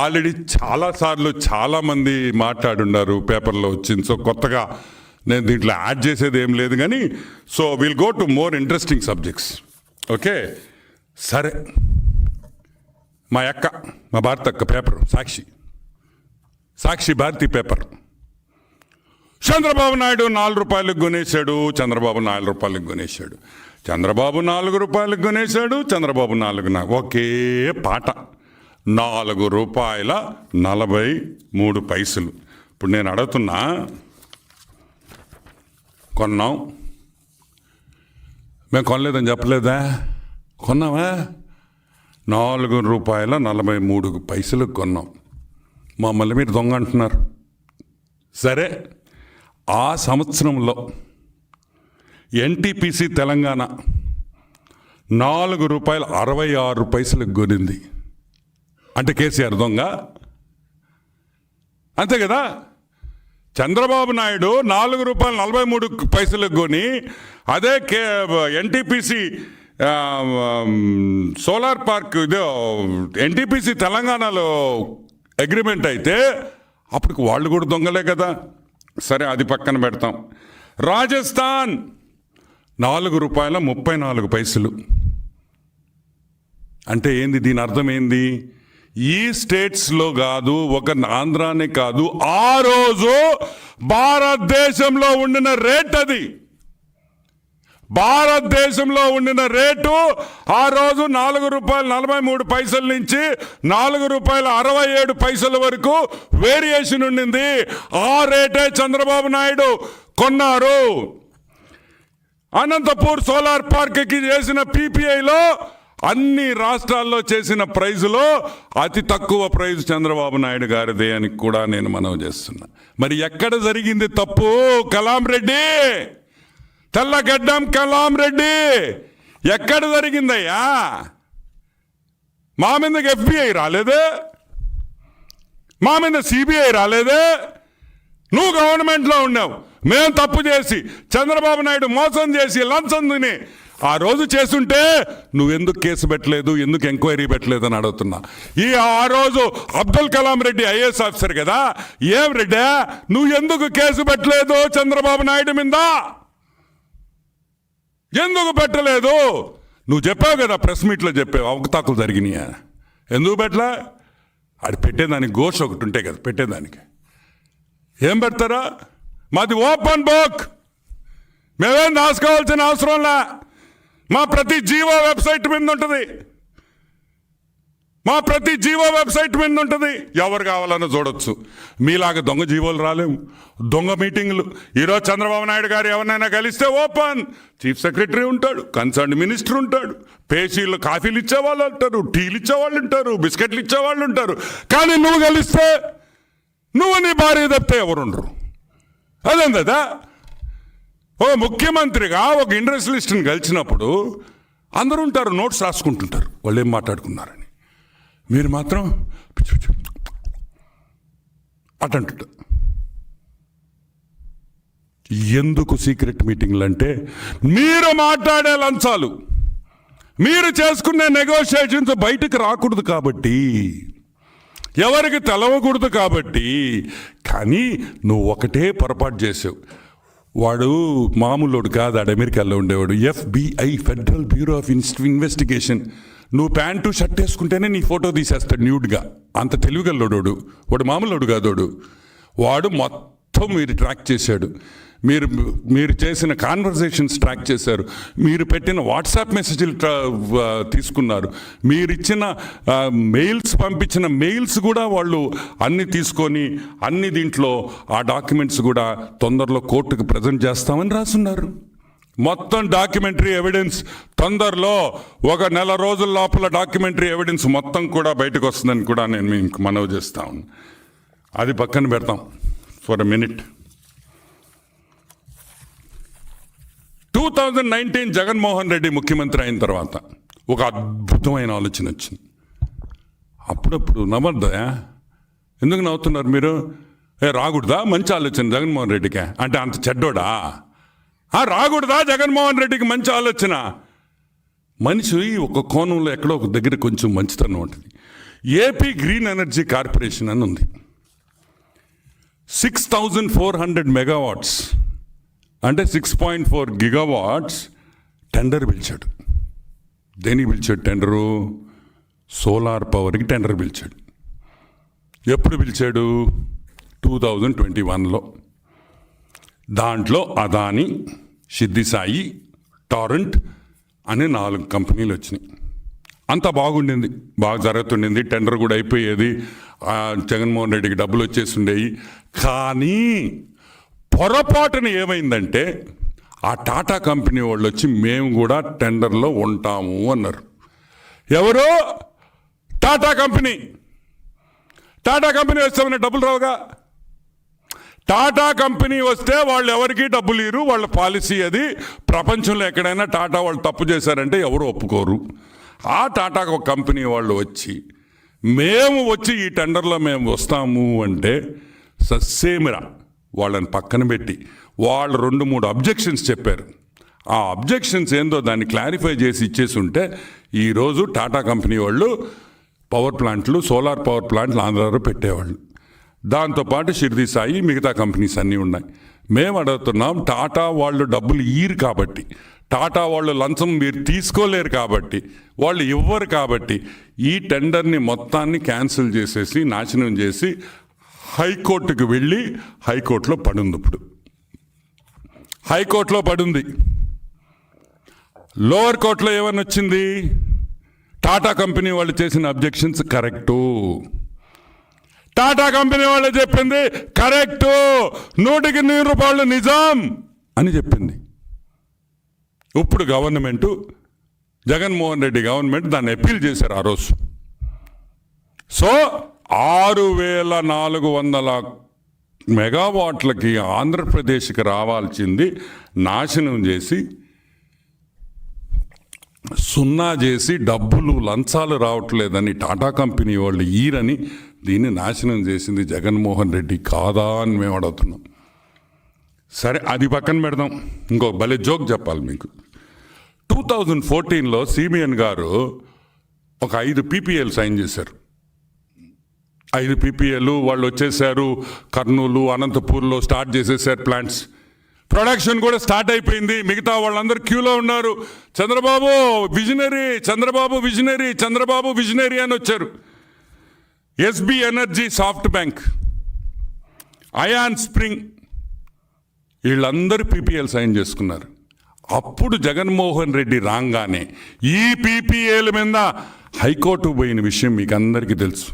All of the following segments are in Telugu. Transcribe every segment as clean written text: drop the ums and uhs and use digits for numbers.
ఆల్రెడీ చాలాసార్లు చాలామంది మాట్లాడున్నారు, పేపర్లో వచ్చింది. సో కొత్తగా నేను దీంట్లో యాడ్ చేసేది ఏం లేదు కానీ, so will go to more interesting subjects. Okay, సరే. మా భారత అక్క పేపర్ సాక్షి భారతి పేపర్. చంద్రబాబు నాయుడు 4 రూపాయలకు కొనేశాడు, చంద్రబాబు 4 రూపాయలకు కొనేశాడు, చంద్రబాబు 4 రూపాయలకు కొనేశాడు, చంద్రబాబు 4. ఒకే పాట, 4 రూపాయల 43 పైసలు. ఇప్పుడు నేను అడుగుతున్నా, కొన్నాం, మేము కొనలేదని చెప్పలేదా? కొన్నావా? 4 రూపాయల 43 పైసలకు కొన్నాం. మమ్మల్ని మీరు దొంగ అంటున్నారు. సరే, ఆ సంవత్సరంలో ఎన్టీపీసీ తెలంగాణ 4 రూపాయల 66 పైసలకు కొనింది. అంటే కేసీఆర్ దొంగ అంతే కదా? చంద్రబాబు నాయుడు 4 రూపాయల 43 పైసలకు కొని, అదే ఎన్టీపీసీ సోలార్ పార్క్ ఇదో ఎన్టీపీసీ తెలంగాణలో అగ్రిమెంట్ అయితే అప్పటికి వాళ్ళు కూడా దొంగలే కదా. సరే, అది పక్కన పెడతాం. రాజస్థాన్ 4 రూపాయల 34 పైసలు. అంటే ఏంది? దీని అర్థం ఏంది? ఈ స్టేట్స్లో కాదు, ఒక ఆంధ్రానే కాదు, ఆ రోజు భారతదేశంలో ఉండిన రేట్ అది. భారతదేశంలో ఉండిన రేటు ఆ రోజు 4 రూపాయల 43 పైసల నుంచి 4 రూపాయల 67 పైసల వరకు వేరియేషన్ ఉండింది. ఆ రేటే చంద్రబాబు నాయుడు కొన్నారు. అనంతపూర్ సోలార్ పార్క్కి చేసిన పీపీఐలో అన్ని రాష్ట్రాల్లో చేసిన ప్రైజులో అతి తక్కువ ప్రైజ్ చంద్రబాబు నాయుడు గారిదే అని కూడా నేను మనవి చేస్తున్నా. మరి ఎక్కడ జరిగింది తప్పు? కలాం రెడ్డి, తెల్లగడ్డం కలాం రెడ్డి, ఎక్కడ జరిగిందయ్యా? మా మీదకి ఎఫ్బిఐ రాలేదే, మా మీద సిబిఐ రాలేదే. నువ్వు గవర్నమెంట్లో ఉన్నావు, మేము తప్పు చేసి చంద్రబాబు నాయుడు మోసం చేసి లంచం తిని ఆ రోజు చేసుంటే నువ్వెందుకు కేసు పెట్టలేదు, ఎందుకు ఎంక్వైరీ పెట్టలేదు అని అడుగుతున్నా. ఆ రోజు అబ్దుల్ కలాం రెడ్డి ఐఏఎస్ ఆఫీసర్ కదా, ఏం రెడ్డి నువ్వు ఎందుకు కేసు పెట్టలేదు చంద్రబాబు నాయుడు మీద? ఎందుకు పెట్టలేదు? నువ్వు చెప్పావు కదా, ప్రెస్ మీట్లో చెప్పావు అవకతవకలు జరిగినాయా. ఎందుకు పెట్టలే? అది పెట్టేదానికి ఘోష ఒకటి ఉంటే కదా పెట్టేదానికి. ఏం పెడతారా? మాది ఓపెన్ బుక్, మేమేం రాసుకోవాల్సిన అవసరంలా. మా ప్రతి జీవో వెబ్సైట్ మీద ఉంటుంది, మా ప్రతి జీవో వెబ్సైట్ మీద ఉంటుంది. ఎవరు కావాలన్నా చూడొచ్చు. మీలాగా దొంగ జీవోలు రాలేము, దొంగ మీటింగ్లు. ఈరోజు చంద్రబాబు నాయుడు గారు ఎవరినైనా కలిస్తే ఓపెన్, చీఫ్ సెక్రటరీ ఉంటాడు, కన్సర్న్ మినిస్టర్ ఉంటాడు, పేషీలు కాఫీలు ఇచ్చేవాళ్ళు ఉంటారు, టీలు ఇచ్చేవాళ్ళు ఉంటారు, బిస్కెట్లు ఇచ్చేవాళ్ళు ఉంటారు. కానీ నువ్వు కలిస్తే నువ్వు నీ భార్య తప్పితే ఎవరుండరు. అదేందా? ఓ ముఖ్యమంత్రిగా ఒక ఇండస్ట్రియలిస్ట్ని కలిసినప్పుడు అందరూ ఉంటారు, నోట్స్ రాసుకుంటుంటారు వాళ్ళు ఏం మాట్లాడుకున్నారని. మీరు మాత్రం అటంటుంటారు. ఎందుకు సీక్రెట్ మీటింగ్లు అంటే, మీరు మాట్లాడే లంచాలు, మీరు చేసుకునే నెగోషియేషన్స్ బయటకు రాకూడదు కాబట్టి, ఎవరికి తెలవకూడదు కాబట్టి. కానీ నువ్వు ఒకటే పొరపాటు చేసావు. వాడు మామూలుడు కాదు, ఆడు అమెరికాలో ఉండేవాడు, FBI federal bureau of investigation. నువ్వు ప్యాంటు షర్ట్ వేసుకుంటేనే నీ ఫోటో తీసేస్తాడు న్యూడ్గా. అంత తెలివిగల్లోడు వాడు, మామూలుడు కాదోడు. వాడు మొత్తం మీరు ట్రాక్ చేశాడు. మీరు చేసిన కాన్వర్జేషన్స్ ట్రాక్ చేశారు, మీరు పెట్టిన వాట్సాప్ మెసేజ్లు తీసుకున్నారు, మీరిచ్చిన మెయిల్స్ పంపించిన మెయిల్స్ కూడా వాళ్ళు అన్ని తీసుకొని అన్ని దీంట్లో ఆ డాక్యుమెంట్స్ కూడా తొందరలో కోర్టుకు ప్రజెంట్ చేస్తామని రాసున్నారు. మొత్తం డాక్యుమెంటరీ ఎవిడెన్స్ తొందరలో 1 నెల రోజుల లోపల డాక్యుమెంటరీ ఎవిడెన్స్ మొత్తం కూడా బయటకు వస్తుందని కూడా నేను మీకు మనవి చేస్తా ఉన్నాను. అది పక్కన పెడతాం for a minute. 2019 Jaganmohan Reddy ముఖ్యమంత్రి అయిన తర్వాత ఒక అద్భుతమైన ఆలోచన వచ్చింది. అప్పుడప్పుడు నవ్వద్దా? ఎందుకు నవ్వుతున్నారు మీరు? రాకూడదా? మంచి ఆలోచన జగన్మోహన్ రెడ్డికి అంటే అంత చెడ్డోడా? రాకూడదా జగన్మోహన్ రెడ్డికి మంచి ఆలోచన? మనిషి ఒక కోణంలో ఎక్కడో ఒక దగ్గర కొంచెం మంచితనం ఉంటుంది. ఏపీ గ్రీన్ ఎనర్జీ కార్పొరేషన్ అని ఉంది. 6,400 మెగావాట్స్ అంటే 6.4 గిగావాట్స్ టెండర్ పిలిచాడు. దేనికి పిలిచాడు టెండరు? సోలార్ పవర్కి టెండర్ పిలిచాడు. ఎప్పుడు పిలిచాడు? 2021లో. దాంట్లో అదాని, సిద్ధి సాయి, టారెంట్ అనే 4 కంపెనీలు వచ్చినాయి. అంతా బాగుండింది, బాగా జరుగుతుండింది, టెండర్ కూడా అయిపోయేది, జగన్మోహన్ రెడ్డికి డబ్బులు వచ్చేసి ఉండేవి. కానీ పొరపాటున ఏమైందంటే ఆ టాటా కంపెనీ వాళ్ళు వచ్చి మేము కూడా టెండర్లో ఉంటాము అన్నారు. ఎవరు? టాటా కంపెనీ. టాటా కంపెనీ వస్తే డబ్బులు రావుగా. టాటా కంపెనీ వస్తే వాళ్ళు ఎవరికి డబ్బులు ఇరు, వాళ్ళ పాలసీ అది. ప్రపంచంలో ఎక్కడైనా టాటా వాళ్ళు తప్పు చేశారంటే ఎవరు ఒప్పుకోరు. ఆ టాటా కంపెనీ వాళ్ళు వచ్చి మేము వచ్చి ఈ టెండర్లో మేము వస్తాము అంటే ససేమిరా వాళ్ళని పక్కన పెట్టి వాళ్ళు 2-3 అబ్జెక్షన్స్ చెప్పారు. ఆ అబ్జెక్షన్స్ ఏందో దాన్ని క్లారిఫై చేసి ఇచ్చేసి ఉంటే ఈరోజు టాటా కంపెనీ వాళ్ళు పవర్ ప్లాంట్లు, సోలార్ పవర్ ప్లాంట్లు ఆంధ్రాలో పెట్టేవాళ్ళు. దాంతోపాటు షిర్దీ సాయి, మిగతా కంపెనీస్ అన్నీ ఉన్నాయి. మేము అడుగుతున్నాం, టాటా వాళ్ళు డబ్బులు ఇయ్యరు కాబట్టి, టాటా వాళ్ళు లంచం మీరు తీసుకోలేరు కాబట్టి, వాళ్ళు ఇవ్వరు కాబట్టి ఈ టెండర్ని మొత్తాన్ని క్యాన్సిల్ చేసేసి నాశనం చేసి హైకోర్టుకు వెళ్ళి హైకోర్టులో పడుంది. ఇప్పుడు హైకోర్టులో పడుంది. లోవర్ కోర్టులో ఏమని వచ్చింది? టాటా కంపెనీ వాళ్ళు చేసిన అబ్జెక్షన్స్ కరెక్టు, టాటా కంపెనీ వాళ్ళు చెప్పింది కరెక్టు, 100% నిజం అని చెప్పింది. ఇప్పుడు గవర్నమెంటు, జగన్మోహన్ రెడ్డి గవర్నమెంట్ దాన్ని అప్పీల్ చేశారు ఆ రోజు. సో 6,400 మెగావాట్లకి ఆంధ్రప్రదేశ్కి రావాల్సింది నాశనం చేసి, సున్నా చేసి, డబ్బులు లంచాలు రావట్లేదని టాటా కంపెనీ వాళ్ళు ఈరని దీన్ని నాశనం చేసింది జగన్మోహన్ రెడ్డి కాదా అని మేము అడుగుతున్నాం. సరే, అది పక్కన పెడదాం. ఇంకో భలే జోక్ చెప్పాలి మీకు. 2014లో సిబిఎన్ గారు ఒక 5 PPAలు సైన్ చేశారు. 5 PPAలు వాళ్ళు వచ్చేసారు. కర్నూలు, అనంతపూర్లో స్టార్ట్ చేసేసారు ప్లాంట్స్. ప్రొడక్షన్ కూడా స్టార్ట్ అయిపోయింది. మిగతా వాళ్ళందరూ క్యూలో ఉన్నారు. Chandrababu visionary, Chandrababu visionary, Chandrababu visionary అని వచ్చారు. ఎస్బి ఎనర్జీ, సాఫ్ట్ బ్యాంక్, అయాన్ స్ప్రింగ్ వీళ్ళందరూ PPAలు సైన్ చేసుకున్నారు. అప్పుడు జగన్మోహన్ రెడ్డి రాగానే ఈ PPAల మీద హైకోర్టు పోయిన విషయం మీకు అందరికీ తెలుసు.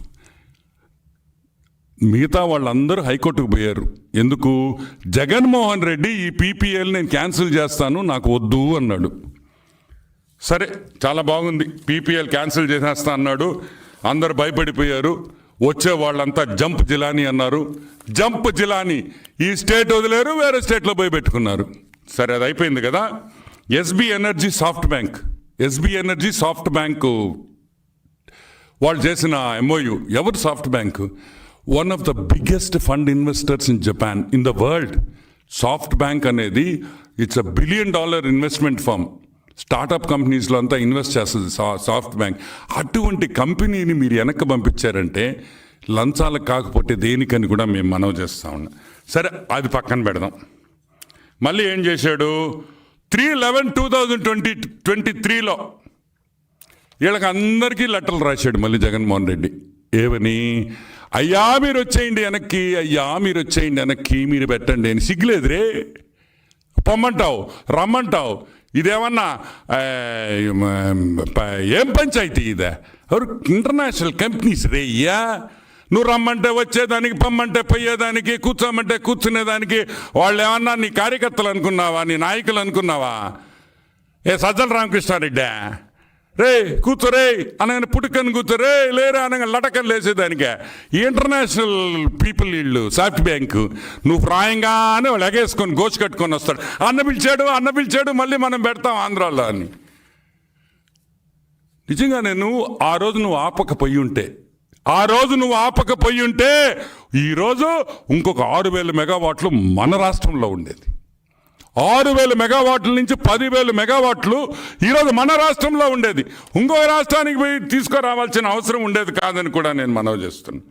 మిగతా వాళ్ళందరూ హైకోర్టుకు పోయారు. ఎందుకు? జగన్మోహన్ రెడ్డి ఈ PPAలు నేను క్యాన్సిల్ చేస్తాను, నాకు వద్దు అన్నాడు. సరే, చాలా బాగుంది, PPAలు క్యాన్సిల్ చేసేస్తా అన్నాడు. అందరు భయపడిపోయారు. వచ్చే వాళ్ళంతా జంప్ జిలానీ అన్నారు. జంప్ జిలానీ ఈ స్టేట్ వదిలేరు, వేరే స్టేట్లో పోయి పెట్టుకున్నారు. సరే, అది అయిపోయింది కదా. SB energy, SoftBank, SB energy, SoftBank వాళ్ళు చేసిన MOU. ఎవరు SoftBank? One of the biggest fund investors in Japan, in the world. SoftBank అనేది it's $1 billion investment firm. Startup కంపెనీస్లో అంతా ఇన్వెస్ట్ చేస్తుంది సాఫ్ట్ బ్యాంక్. అటువంటి కంపెనీని మీరు వెనక్కి పంపించారంటే లంచాలకు కాకపోతే దేనికని కూడా మేము మనవి చేస్తూ ఉన్నాం. సరే, అది పక్కన పెడదాం. మళ్ళీ ఏం చేశాడు? 3/11/2023లో వీళ్ళకి అందరికీ లెటర్లు రాశాడు మళ్ళీ జగన్మోహన్ రెడ్డి. ఏమని? అయ్యా మీరు వచ్చేయండి వెనక్కి, అయ్యా మీరు వచ్చేయండి వెనక్కి, మీరు పెట్టండి అని. సిగ్గులేదు రే, పొమ్మంటావు, రమ్మంటావు. ఇదేమన్నా ఏం పంచాయతీ ఇదే? ఎవరు? ఇంటర్నేషనల్ కంపెనీస్ రే అయ్యా. నువ్వు రమ్మంటే వచ్చేదానికి, పొమ్మంటే పోయేదానికి, కూర్చోమంటే కూర్చునేదానికి వాళ్ళు ఏమన్నా నీ కార్యకర్తలు అనుకున్నావా, నీ నాయకులు అనుకున్నావా? ఏ సజ్జల రామకృష్ణారెడ్డా రే కూర్చోరే అనగానే పుట్టుకని కూర్చోరే, లేరా అనగా లటకని లేసేదానికే. ఈ ఇంటర్నేషనల్ పీపుల్ వీళ్ళు సాఫ్ట్ బ్యాంకు. నువ్వు ప్రాయంగానే వాళ్ళు ఎగేసుకొని గోచి కట్టుకొని వస్తాడు. అన్న పిలిచాడు మళ్ళీ మనం పెడతాం ఆంధ్రాలో అని. నిజంగా నేను ఆ రోజు నువ్వు ఆపకపోయి ఉంటే ఈరోజు ఇంకొక 6,000 మెగావాట్లు మన రాష్ట్రంలో ఉండేది. 6,000 మెగావాట్ల నుంచి 10,000 మెగావాట్లు ఈరోజు మన రాష్ట్రంలో ఉండేది. ఇంకో రాష్ట్రానికి పోయి తీసుకురావాల్సిన అవసరం ఉండేది కాదని కూడా నేను మనవి చేస్తున్నాను.